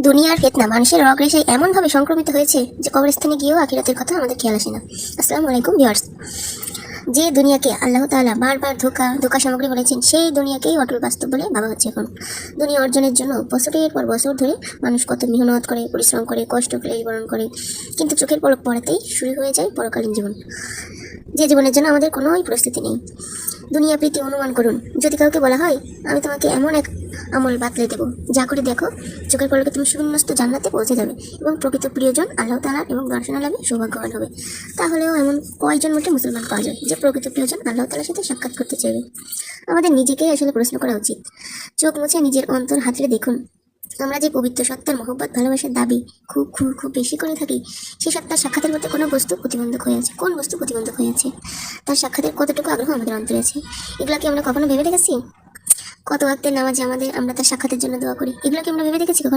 দুনিয়ার ফিতনা মানুষের রগ রেশায় এমনভাবে সংক্রমিত হয়েছে যে কবরস্থানে গিয়েও আখিরাতের কথা আমাদের খেয়াল আসে না। আসসালামু আলাইকুম ভিউয়ার্স। যে দুনিয়াকে আল্লাহ তাআলা বারবার ধোঁকা সামগ্রী বলেছেন, সেই দুনিয়াকেই অটল বাস্তব বলে ভাবা হচ্ছে এখন। দুনিয়া অর্জনের জন্য বছরের পর বছর ধরে মানুষ কত মেহনত করে, পরিশ্রম করে, কষ্ট ক্লেশ বরণ করে, কিন্তু চোখের পলক পড়াতেই শুরু হয়ে যায় পরকালীন জীবন, যে জীবনের জন্য আমাদের কোনোই প্রস্তুতি নেই। দুনিয়া প্রীতি অনুমান করুন, যদি কাউকে বলা হয় আমি তোমাকে এমন এক আমল বাতলে দেবো, যা করে দেখো চোখের পলকে তুমি শূন্যস্ত জান্নাতে পৌঁছে যাবে এবং প্রকৃত প্রিয়জন আল্লাহ তাআলা এবং দর্শনালাভে সৌভাগ্যবান হবে, তাহলেও এমন কয়জন মোটে মুসলমান পাওয়া যায় যে প্রকৃত প্রিয়জন আল্লাহ তাআলার সাথে সাক্ষাৎ করতে চাইবে? আমাদের নিজেকেই আসলে প্রশ্ন করা উচিত। চোখ মুছে নিজের অন্তর হাতড়ে দেখুন, আমরা যে পবিত্র সত্তার মহব্বত ভালোবাসার দাবি খুব খুব খুব বেশি করে থাকি, সেই সত্তার সাক্ষাতের মধ্যে কোনো বস্তু প্রতিবন্ধক হয়ে আছে? কোন বস্তু প্রতিবন্ধক হয়ে আছে? তার সাক্ষাতের কতটুকু আগ্রহ আমাদের অন্তরে আছে? এগুলো কি আমরা কখনো ভেবে দেখেছি? কত ওয়াক্তের নামাজে আমরা তার সাক্ষাতের জন্য দোয়া করি, এগুলো কি আমরা ভেবে দেখেছি কখনো?